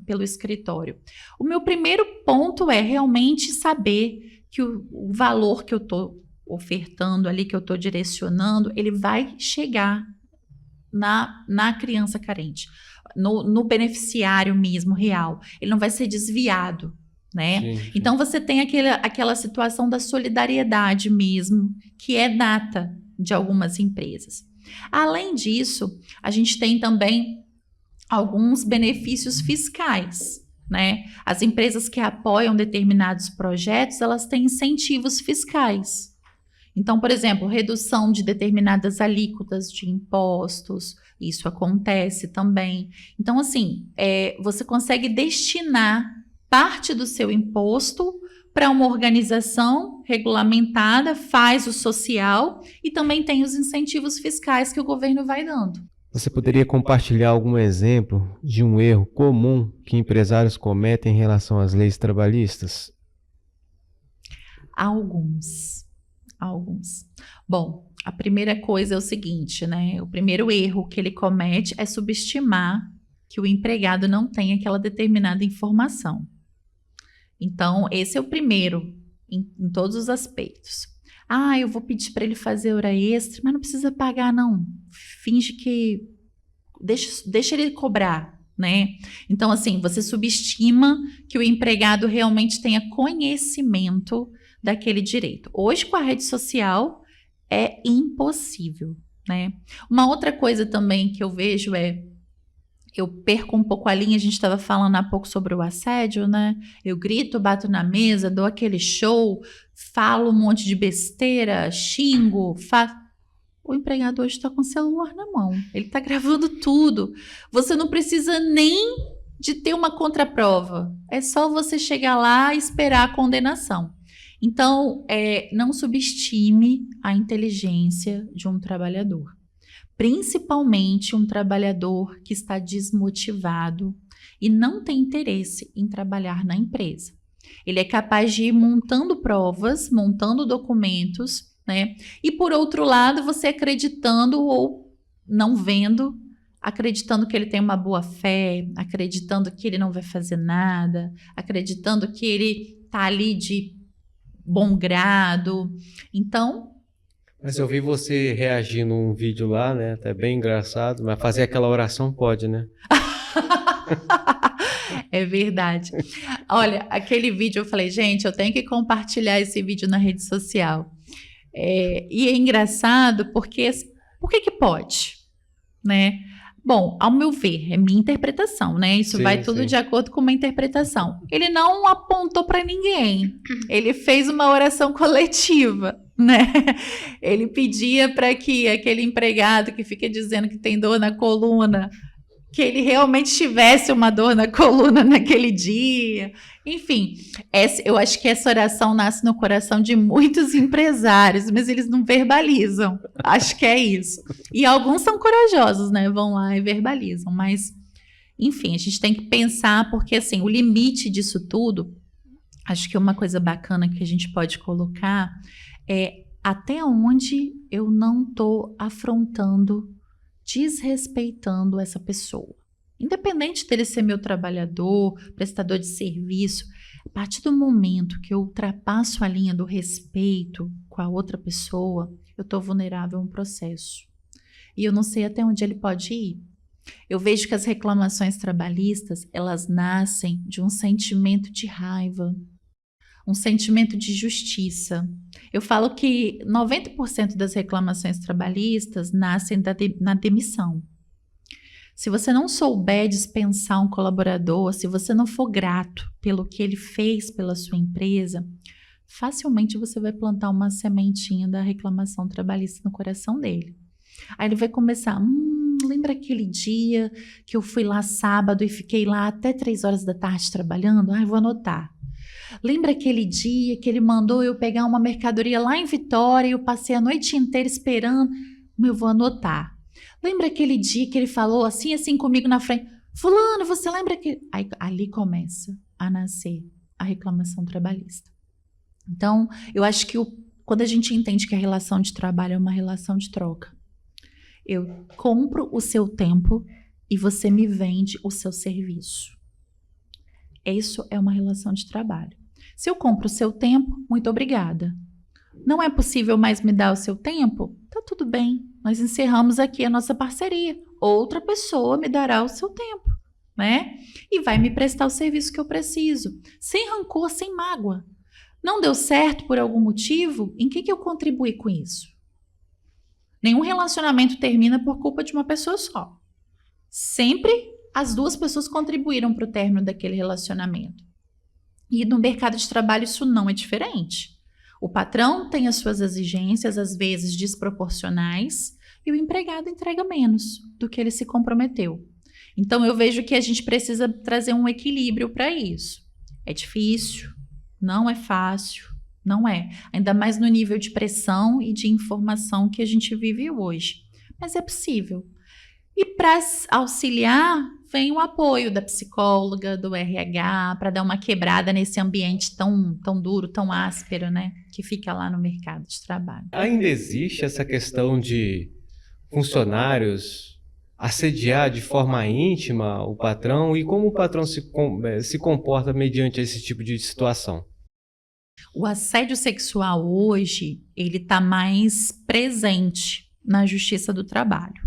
pelo escritório. O meu primeiro ponto é realmente saber que o valor que eu estou ofertando ali, que eu estou direcionando, ele vai chegar na criança carente, no beneficiário mesmo real. Ele não vai ser desviado. Né? Sim. Então você tem aquela situação da solidariedade mesmo, que é nata de algumas empresas. Além disso, a gente tem também alguns benefícios fiscais, né? As empresas que apoiam determinados projetos, elas têm incentivos fiscais. Então, por exemplo, redução de determinadas alíquotas de impostos, isso acontece também. Então, assim, você consegue destinar parte do seu imposto para uma organização regulamentada, faz o social e também tem os incentivos fiscais que o governo vai dando. Você poderia compartilhar algum exemplo de um erro comum que empresários cometem em relação às leis trabalhistas? Alguns. Bom, a primeira coisa é o seguinte, né? O primeiro erro que ele comete é subestimar que o empregado não tem aquela determinada informação. Então, esse é o primeiro, em todos os aspectos. Eu vou pedir para ele fazer hora extra, mas não precisa pagar, não. Finge que... Deixa ele cobrar, né? Então, assim, você subestima que o empregado realmente tenha conhecimento daquele direito. Hoje, com a rede social, é impossível, né? Uma outra coisa também que eu vejo eu perco um pouco a linha, a gente estava falando há pouco sobre o assédio, né? Eu grito, bato na mesa, dou aquele show, falo um monte de besteira, xingo, O empregado hoje está com o celular na mão, ele está gravando tudo. Você não precisa nem de ter uma contraprova, é só você chegar lá e esperar a condenação. Então, não subestime a inteligência de um trabalhador. Principalmente um trabalhador que está desmotivado e não tem interesse em trabalhar na empresa. Ele é capaz de ir montando provas, montando documentos, né? E por outro lado, você acreditando ou não vendo, acreditando que ele tem uma boa fé, acreditando que ele não vai fazer nada, acreditando que ele está ali de bom grado. Então... Mas eu vi você reagir num vídeo lá, né? Até bem engraçado, mas fazer aquela oração pode, né? É verdade. Olha, aquele vídeo eu falei, gente, eu tenho que compartilhar esse vídeo na rede social. E é engraçado porque... Por que pode? Né? Bom, ao meu ver, é minha interpretação, né? Isso vai tudo de acordo com uma interpretação. Ele não apontou para ninguém. Ele fez uma oração coletiva, né? Ele pedia para que aquele empregado que fica dizendo que tem dor na coluna, que ele realmente tivesse uma dor na coluna naquele dia. Enfim, eu acho que essa oração nasce no coração de muitos empresários, mas eles não verbalizam. Acho que é isso. E alguns são corajosos, né? Vão lá e verbalizam. Mas, enfim, a gente tem que pensar, porque assim, o limite disso tudo, acho que uma coisa bacana que a gente pode colocar é até onde eu não estou afrontando, desrespeitando essa pessoa. Independente dele ser meu trabalhador, prestador de serviço, a partir do momento que eu ultrapasso a linha do respeito com a outra pessoa, eu estou vulnerável a um processo. E eu não sei até onde ele pode ir. Eu vejo que as reclamações trabalhistas, elas nascem de um sentimento de raiva, um sentimento de justiça. Eu falo que 90% das reclamações trabalhistas nascem na demissão. Se você não souber dispensar um colaborador, se você não for grato pelo que ele fez pela sua empresa, facilmente você vai plantar uma sementinha da reclamação trabalhista no coração dele. Aí ele vai começar, lembra aquele dia que eu fui lá sábado e fiquei lá até 3 horas da tarde trabalhando? Eu vou anotar. Lembra aquele dia que ele mandou eu pegar uma mercadoria lá em Vitória e eu passei a noite inteira esperando? Eu vou anotar. Lembra aquele dia que ele falou assim comigo na frente? Fulano, você lembra que... Aí, ali começa a nascer a reclamação trabalhista. Então, eu acho que quando a gente entende que a relação de trabalho é uma relação de troca, eu compro o seu tempo e você me vende o seu serviço. Isso é uma relação de trabalho. Se eu compro o seu tempo, muito obrigada. Não é possível mais me dar o seu tempo? Tá tudo bem, nós encerramos aqui a nossa parceria. Outra pessoa me dará o seu tempo, né? E vai me prestar o serviço que eu preciso, sem rancor, sem mágoa. Não deu certo por algum motivo? Em que eu contribuí com isso? Nenhum relacionamento termina por culpa de uma pessoa só. Sempre as 2 pessoas contribuíram para o término daquele relacionamento. E no mercado de trabalho isso não é diferente. O patrão tem as suas exigências, às vezes desproporcionais, e o empregado entrega menos do que ele se comprometeu. Então eu vejo que a gente precisa trazer um equilíbrio para isso. É difícil, não é fácil, não é. Ainda mais no nível de pressão e de informação que a gente vive hoje. Mas é possível. E para auxiliar, vem o apoio da psicóloga, do RH, para dar uma quebrada nesse ambiente tão duro, tão áspero, né? Que fica lá no mercado de trabalho. Ainda existe essa questão de funcionários assediar de forma íntima o patrão e como o patrão se comporta mediante esse tipo de situação? O assédio sexual hoje, ele está mais presente na Justiça do Trabalho.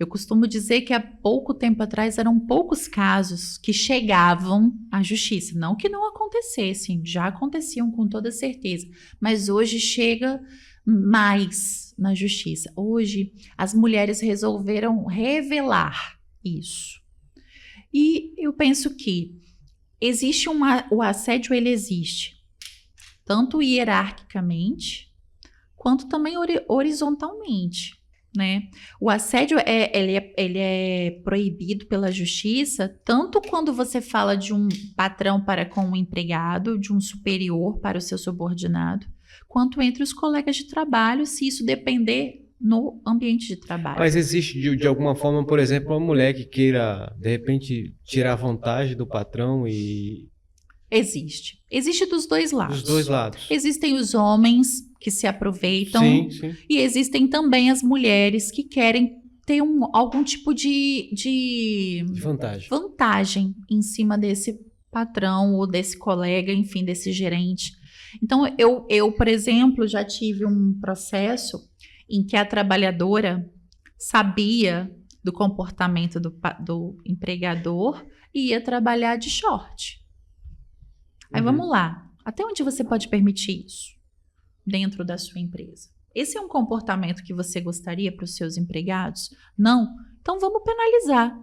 Eu costumo dizer que há pouco tempo atrás eram poucos casos que chegavam à justiça. Não que não acontecessem, já aconteciam com toda certeza. Mas hoje chega mais na justiça. Hoje as mulheres resolveram revelar isso. E eu penso que existe o assédio, ele existe. Tanto hierarquicamente, quanto também horizontalmente. Né? O assédio ele é proibido pela justiça, tanto quando você fala de um patrão para com um empregado, de um superior para o seu subordinado, quanto entre os colegas de trabalho, se isso depender no ambiente de trabalho. Mas existe de alguma forma, por exemplo, uma mulher que queira, de repente, tirar vantagem do patrão e... Existe. Existe dos dois lados. Dos dois lados. Existem os homens que se aproveitam. Sim, sim. E existem também as mulheres que querem ter algum tipo de vantagem em cima desse patrão ou desse colega, enfim, desse gerente. Então, eu, por exemplo, já tive um processo em que a trabalhadora sabia do comportamento do empregador e ia trabalhar de short. Aí vamos lá. Até onde você pode permitir isso dentro da sua empresa? Esse é um comportamento que você gostaria para os seus empregados? Não? Então vamos penalizar.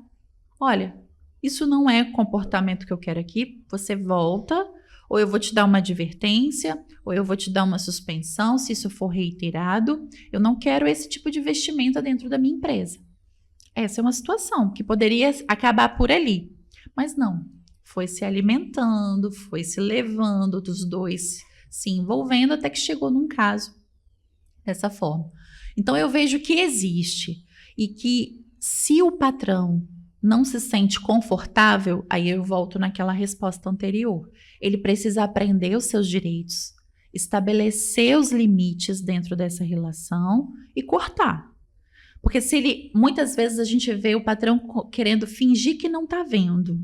Olha, isso não é o comportamento que eu quero aqui. Você volta, ou eu vou te dar uma advertência, ou eu vou te dar uma suspensão, se isso for reiterado. Eu não quero esse tipo de vestimenta dentro da minha empresa. Essa é uma situação que poderia acabar por ali. Mas não. Foi se alimentando, foi se levando, dos dois se envolvendo, até que chegou num caso dessa forma. Então, eu vejo que existe e que se o patrão não se sente confortável, aí eu volto naquela resposta anterior. Ele precisa aprender os seus direitos, estabelecer os limites dentro dessa relação e cortar. Porque muitas vezes a gente vê o patrão querendo fingir que não está vendo.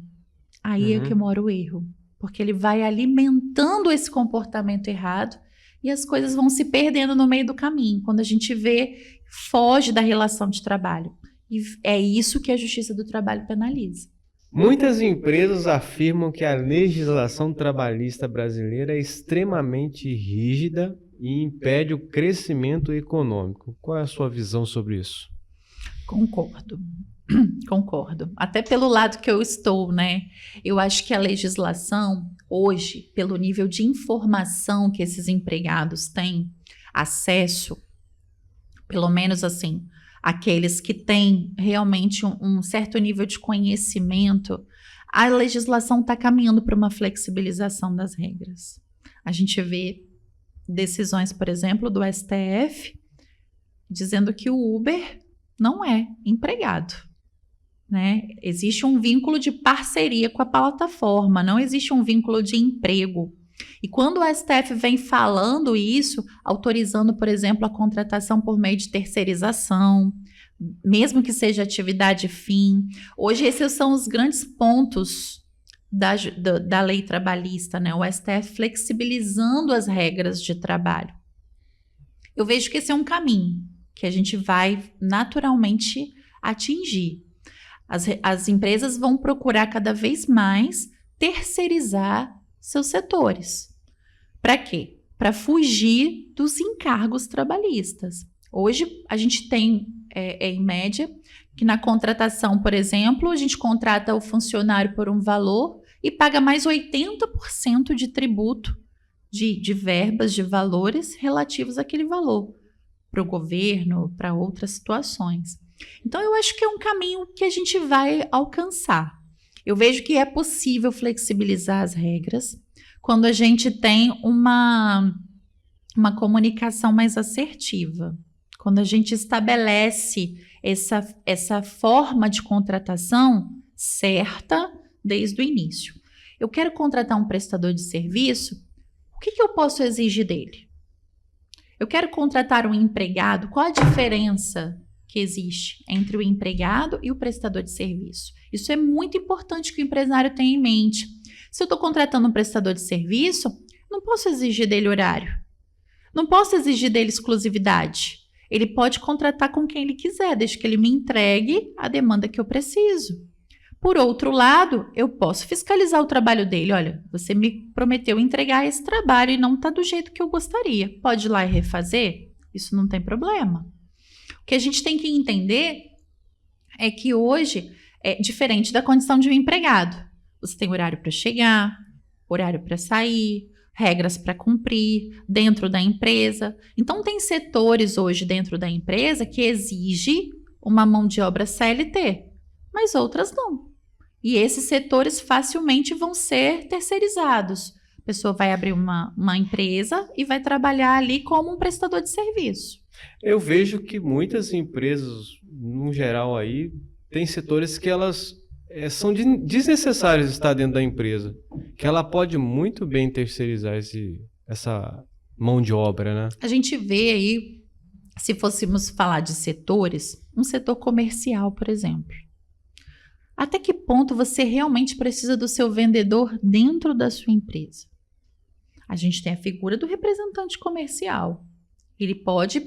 Aí é que mora o erro, porque ele vai alimentando esse comportamento errado e as coisas vão se perdendo no meio do caminho, quando a gente vê, foge da relação de trabalho. E é isso que a Justiça do Trabalho penaliza. Muitas empresas afirmam que a legislação trabalhista brasileira é extremamente rígida e impede o crescimento econômico. Qual é a sua visão sobre isso? Concordo. Até pelo lado que eu estou, né? Eu acho que a legislação, hoje, pelo nível de informação que esses empregados têm acesso, pelo menos assim, aqueles que têm realmente um certo nível de conhecimento, a legislação está caminhando para uma flexibilização das regras. A gente vê decisões, por exemplo, do STF, dizendo que o Uber não é empregado, né? Existe um vínculo de parceria com a plataforma, não existe um vínculo de emprego. E quando o STF vem falando isso, autorizando, por exemplo, a contratação por meio de terceirização, mesmo que seja atividade fim, hoje esses são os grandes pontos da lei trabalhista, né? O STF flexibilizando as regras de trabalho. Eu vejo que esse é um caminho que a gente vai naturalmente atingir. As empresas vão procurar cada vez mais terceirizar seus setores. Para quê? Para fugir dos encargos trabalhistas. Hoje, a gente tem, em média, que na contratação, por exemplo, a gente contrata o funcionário por um valor e paga mais 80% de tributo, de verbas, de valores relativos àquele valor, para o governo, para outras situações. Então, eu acho que é um caminho que a gente vai alcançar. Eu vejo que é possível flexibilizar as regras quando a gente tem uma comunicação mais assertiva, quando a gente estabelece essa forma de contratação certa desde o início. Eu quero contratar um prestador de serviço, o que eu posso exigir dele? Eu quero contratar um empregado, qual a diferença que existe entre o empregado e o prestador de serviço? Isso é muito importante que o empresário tenha em mente. Se eu estou contratando um prestador de serviço, não posso exigir dele horário. Não posso exigir dele exclusividade. Ele pode contratar com quem ele quiser, desde que ele me entregue a demanda que eu preciso. Por outro lado, eu posso fiscalizar o trabalho dele. Olha, você me prometeu entregar esse trabalho e não está do jeito que eu gostaria. Pode ir lá e refazer? Isso não tem problema. O que a gente tem que entender é que hoje é diferente da condição de um empregado. Você tem horário para chegar, horário para sair, regras para cumprir dentro da empresa. Então, tem setores hoje dentro da empresa que exigem uma mão de obra CLT, mas outras não. E esses setores facilmente vão ser terceirizados. A pessoa vai abrir uma empresa e vai trabalhar ali como um prestador de serviço. Eu vejo que muitas empresas, no geral aí, tem setores que elas são desnecessários estar dentro da empresa, que ela pode muito bem terceirizar essa mão de obra, né? A gente vê aí, se fôssemos falar de setores, um setor comercial, por exemplo. Até que ponto você realmente precisa do seu vendedor dentro da sua empresa? A gente tem a figura do representante comercial. Ele pode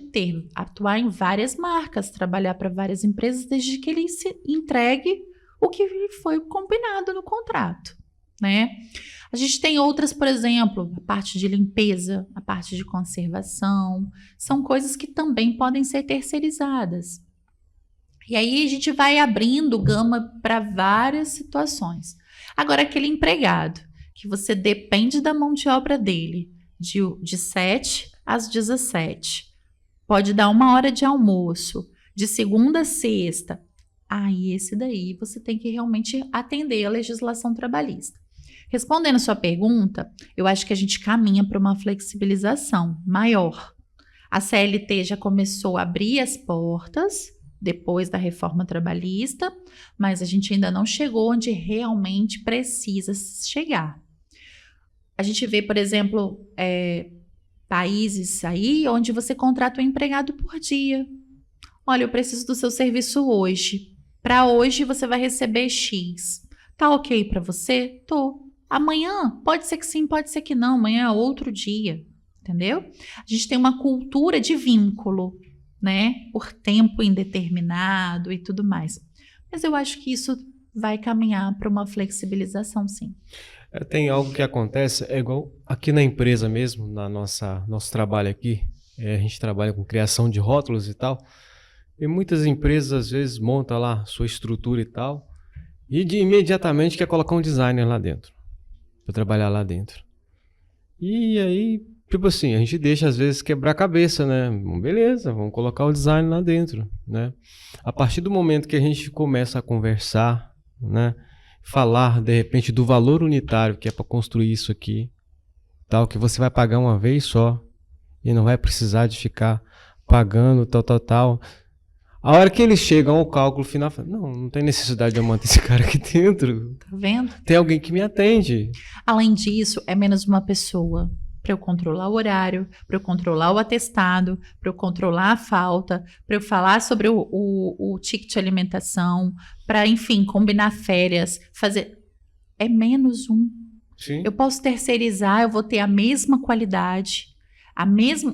atuar em várias marcas, trabalhar para várias empresas, desde que ele se entregue o que foi combinado no contrato, né? A gente tem outras, por exemplo, a parte de limpeza, a parte de conservação, são coisas que também podem ser terceirizadas. E aí a gente vai abrindo gama para várias situações. Agora, aquele empregado, que você depende da mão de obra dele, de 7 às 17, pode dar 1 hora de almoço, de segunda a sexta. Aí esse daí você tem que realmente atender a legislação trabalhista. Respondendo a sua pergunta, eu acho que a gente caminha para uma flexibilização maior. A CLT já começou a abrir as portas depois da reforma trabalhista, mas a gente ainda não chegou onde realmente precisa chegar. A gente vê, por exemplo, países aí onde você contrata um empregado por dia. Olha, eu preciso do seu serviço hoje. Para hoje você vai receber X. Tá ok para você? Tô. Amanhã pode ser que sim, pode ser que não. Amanhã é outro dia, entendeu? A gente tem uma cultura de vínculo, né? Por tempo indeterminado e tudo mais. Mas eu acho que isso vai caminhar para uma flexibilização, sim. Tem algo que acontece, é igual aqui na empresa mesmo, nosso trabalho aqui, a gente trabalha com criação de rótulos e tal, e muitas empresas às vezes montam lá sua estrutura e tal, e imediatamente quer colocar um designer lá dentro, para trabalhar lá dentro. E aí Tipo assim, a gente deixa às vezes quebrar a cabeça, né? Beleza, vamos colocar o design lá dentro, né? A partir do momento que a gente começa a conversar, né? Falar, de repente, do valor unitário que é para construir isso aqui, tal, que você vai pagar uma vez só e não vai precisar de ficar pagando, tal. A hora que eles chegam ao cálculo final, fala, não tem necessidade de eu manter esse cara aqui dentro. Tá vendo? Tem alguém que me atende. Além disso, é menos uma pessoa para eu controlar o horário, para eu controlar o atestado, para eu controlar a falta, para eu falar sobre o ticket de alimentação, para, enfim, combinar férias, fazer. É menos um. Sim. Eu posso terceirizar, eu vou ter a mesma qualidade,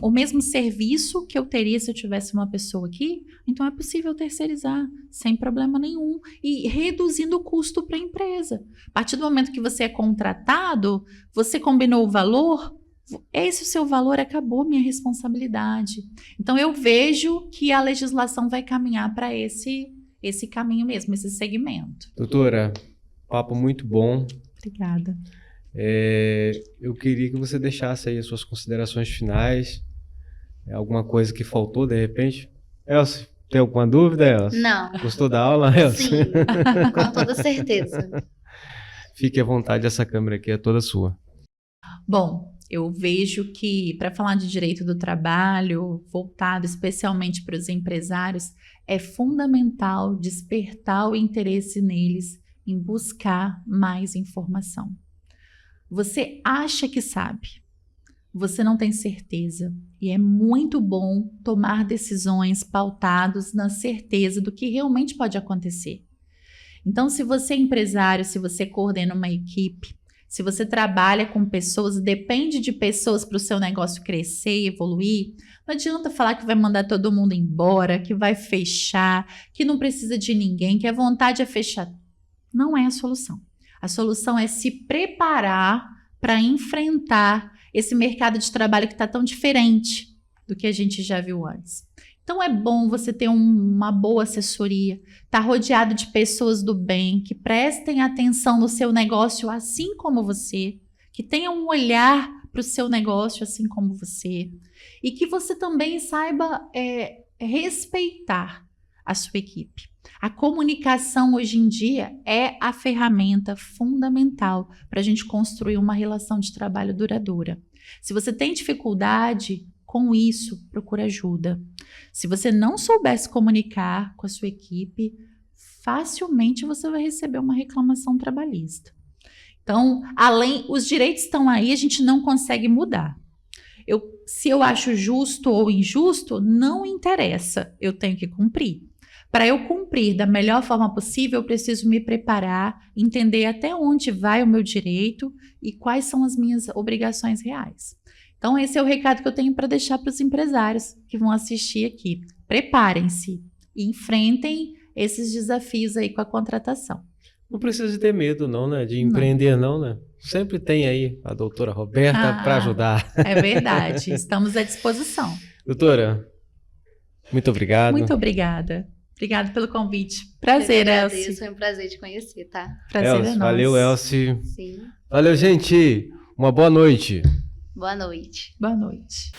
o mesmo serviço que eu teria se eu tivesse uma pessoa aqui. Então é possível terceirizar sem problema nenhum e reduzindo o custo para a empresa. A partir do momento que você é contratado, você combinou o valor, esse o seu valor, acabou minha responsabilidade. Então eu vejo que a legislação vai caminhar para esse caminho mesmo, esse segmento. Doutora, papo muito bom. Obrigada. Eu queria que você deixasse aí as suas considerações finais. Alguma coisa que faltou, de repente? Elcio, tem alguma dúvida, Elcio? Não. Gostou da aula, Elcio? Sim, com toda certeza. Fique à vontade, essa câmera aqui é toda sua. Bom, eu vejo que, para falar de direito do trabalho, voltado especialmente para os empresários, é fundamental despertar o interesse neles em buscar mais informação. Você acha que sabe, você não tem certeza, e é muito bom tomar decisões pautadas na certeza do que realmente pode acontecer. Então, se você é empresário, se você coordena uma equipe, se você trabalha com pessoas, depende de pessoas para o seu negócio crescer e evoluir, não adianta falar que vai mandar todo mundo embora, que vai fechar, que não precisa de ninguém, que a vontade é fechar. Não é a solução. A solução é se preparar para enfrentar esse mercado de trabalho que está tão diferente do que a gente já viu antes. Então é bom você ter uma boa assessoria, estar rodeado de pessoas do bem, que prestem atenção no seu negócio assim como você, que tenham um olhar para o seu negócio assim como você, e que você também saiba respeitar a sua equipe. A comunicação hoje em dia é a ferramenta fundamental para a gente construir uma relação de trabalho duradoura. Se você tem dificuldade com isso, procura ajuda. Se você não souber se comunicar com a sua equipe, facilmente você vai receber uma reclamação trabalhista. Então, os direitos estão aí, a gente não consegue mudar. Se eu acho justo ou injusto, não interessa, eu tenho que cumprir. Para eu cumprir da melhor forma possível, eu preciso me preparar, entender até onde vai o meu direito e quais são as minhas obrigações reais. Então, esse é o recado que eu tenho para deixar para os empresários que vão assistir aqui. Preparem-se e enfrentem esses desafios aí com a contratação. Não precisa ter medo, não, né? De empreender, não, né? Sempre tem aí a doutora Roberta para ajudar. É verdade. Estamos à disposição. Doutora, muito obrigado. Muito obrigada. Obrigada pelo convite. Prazer, Elci. Foi um prazer te conhecer, tá? Prazer é nosso. Valeu, Elci. Sim. Valeu, gente. Uma boa noite. Boa noite. Boa noite.